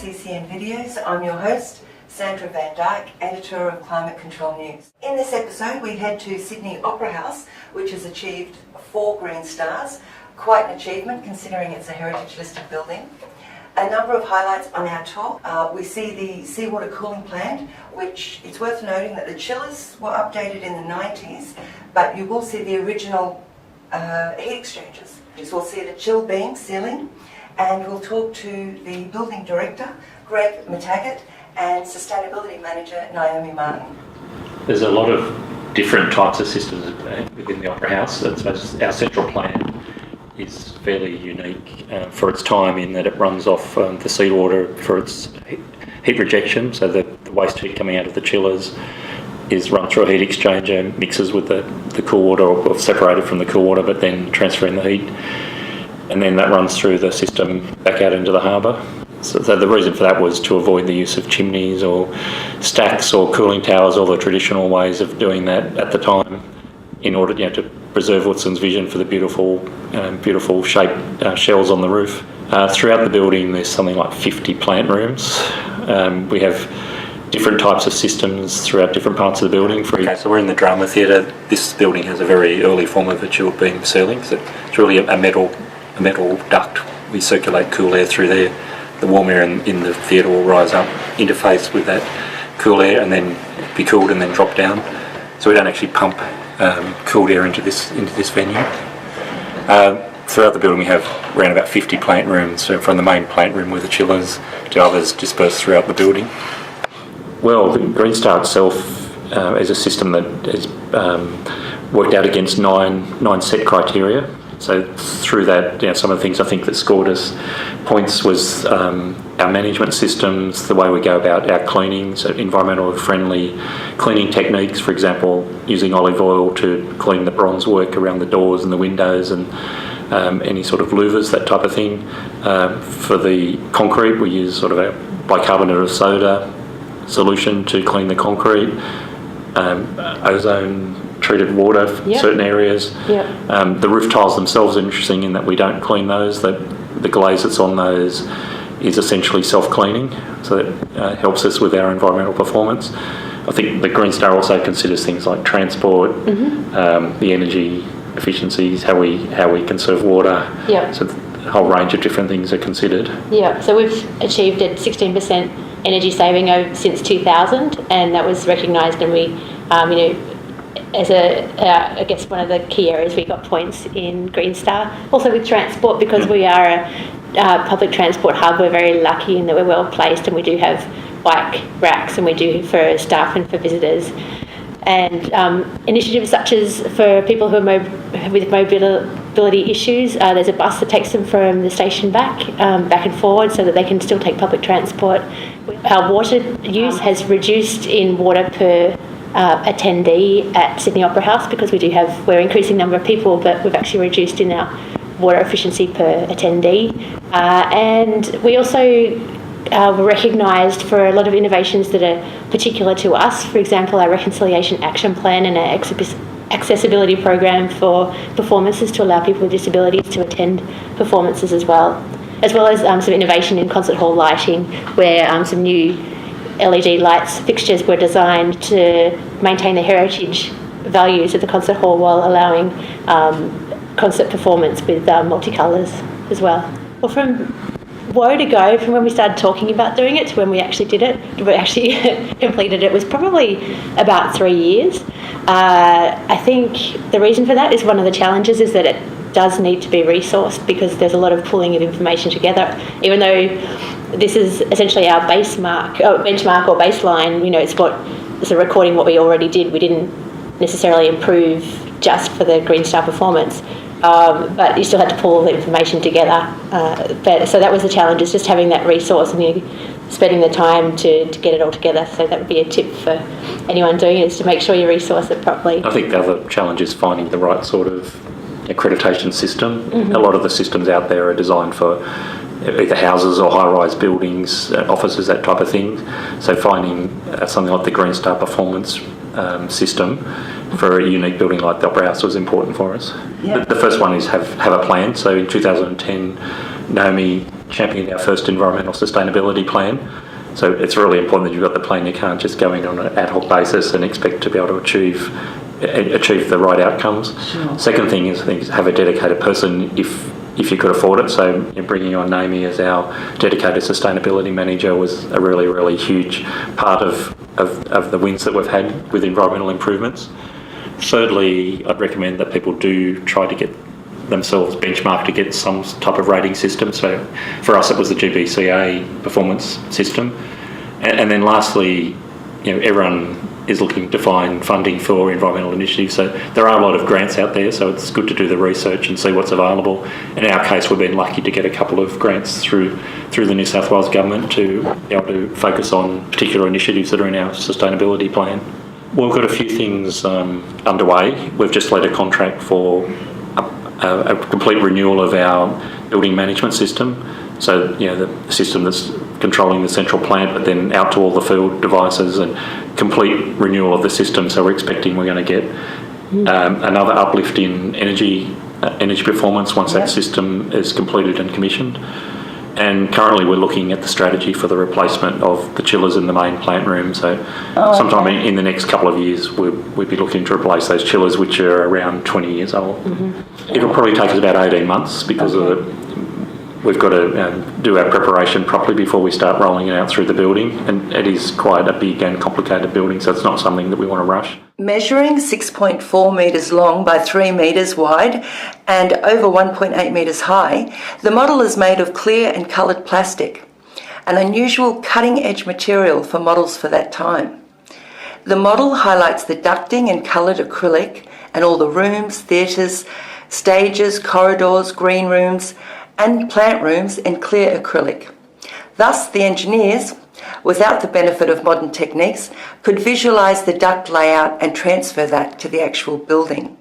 CCN videos. I'm your host, Sandra Van Dyke, editor of Climate Control News. In this episode, we head to Sydney Opera House, which has achieved 4 green stars. Quite an achievement considering it's a heritage listed building. A number of highlights on our tour. We see the seawater cooling plant, which it's worth noting that the chillers were updated in the 90s, but you will see the original heat exchangers. We'll see the chill beam ceiling, and we'll talk to the building director, McTaggart, and sustainability manager, Naomi Martin. There's a lot of different types of systems within the Opera House. I suppose our central plant is fairly unique for its time in that it runs off the seawater for its heat rejection, so the waste heat coming out of the chillers is run through a heat exchanger, mixes with the cool water, or separated from the cool water, but then transferring the heat, and then that runs through the system back out into the harbour. So the reason for that was to avoid the use of chimneys or stacks or cooling towers, all the traditional ways of doing that at the time, in order to preserve Woodson's vision for the beautiful shaped shells on the roof. Throughout the building there's something like 50 plant rooms. We have different types of systems throughout different parts of the building. So we're in the drama theatre. This building has a very early form of a chilled beam ceiling. So it's really a metal duct. We circulate cool air through there. The warm air in the theatre will rise up, interface with that cool air, and then be cooled and then drop down. So we don't actually pump cooled air into this venue. Throughout the building we have around about 50 plant rooms, so from the main plant room with the chillers to others dispersed throughout the building. Well, the Green Star itself is a system that is worked out against nine set criteria. So through that, some of the things I think that scored us points was our management systems, the way we go about our cleaning, so environmentally friendly cleaning techniques, for example, using olive oil to clean the bronze work around the doors and the windows and any sort of louvers, that type of thing. For the concrete, we use sort of a bicarbonate of soda solution to clean the concrete, ozone treated water for certain areas. The roof tiles themselves are interesting in that we don't clean those. The glaze that's on those is essentially self-cleaning, so that helps us with our environmental performance. I think the Green Star also considers things like transport, the energy efficiencies, how we conserve water. So a whole range of different things are considered. So we've achieved a 16% energy saving since 2000, and that was recognised, and we, as I guess one of the key areas we got points in Green Star. Also with transport, because we are a public transport hub, we're very lucky in that we're well placed, and we do have bike racks, and we do for staff and for visitors. And initiatives such as for people who are with mobility issues, there's a bus that takes them from the station back and forward, so that they can still take public transport. Our water use has reduced in water per attendee at Sydney Opera House, because we're increasing number of people, but we've actually reduced in our water efficiency per attendee. And we also were recognised for a lot of innovations that are particular to us. For example, our Reconciliation Action Plan and our accessibility program for performances to allow people with disabilities to attend performances as well as some innovation in concert hall lighting, where some new LED lights fixtures were designed to maintain the heritage values of the concert hall while allowing concert performance with multicolours as well. Well, from woe to go, from when we started talking about doing it to when we actually did it, we actually completed it, was probably about 3 years. I think the reason for that is one of the challenges is that it does need to be resourced, because there's a lot of pulling of information together. Even though this is essentially our benchmark or baseline, it's recording what we already did. We didn't necessarily improve just for the Green Star performance. But you still had to pull all the information together. So that was the challenge, is just having that resource and spending the time to get it all together. So that would be a tip for anyone doing it, is to make sure you resource it properly. I think the other challenge is finding the right sort of accreditation system. A lot of the systems out there are designed for either houses or high-rise buildings, offices, that type of thing. So finding something like the Green Star performance system for a unique building like the Opera House was important for us. The first one is have a plan. So in 2010, Naomi championed our first environmental sustainability plan. So it's really important that you've got the plan. You can't just go in on an ad hoc basis and expect to be able to achieve the right outcomes. Sure. Second thing is, I think, have a dedicated person if you could afford it. So bringing on Naomi as our dedicated sustainability manager was a really, really huge part of the wins that we've had with environmental improvements. Thirdly, I'd recommend that people do try to get themselves benchmarked to get some type of rating system. So for us, it was the GBCA performance system. And then lastly, everyone is looking to find funding for environmental initiatives. So there are a lot of grants out there, so it's good to do the research and see what's available. In our case, we've been lucky to get a couple of grants through the New South Wales government to be able to focus on particular initiatives that are in our sustainability plan. We've got a few things underway. We've just led a contract for a complete renewal of our building management system. So, the system that's controlling the central plant, but then out to all the field devices, and complete renewal of the system. So we're expecting we're going to get another uplift in energy performance once that system is completed and commissioned. And currently we're looking at the strategy for the replacement of the chillers in the main plant room. So sometime in the next couple of years, we'd be looking to replace those chillers, which are around 20 years old. Mm-hmm. It'll probably take us about 18 months because we've got to do our preparation properly before we start rolling it out through the building. And it is quite a big and complicated building, so it's not something that we want to rush. Measuring 6.4 metres long by 3 metres wide and over 1.8 metres high, the model is made of clear and coloured plastic, an unusual cutting-edge material for models for that time. The model highlights the ducting and coloured acrylic and all the rooms, theatres, stages, corridors, green rooms and plant rooms in clear acrylic. Thus, the engineers, without the benefit of modern techniques, could visualise the duct layout and transfer that to the actual building.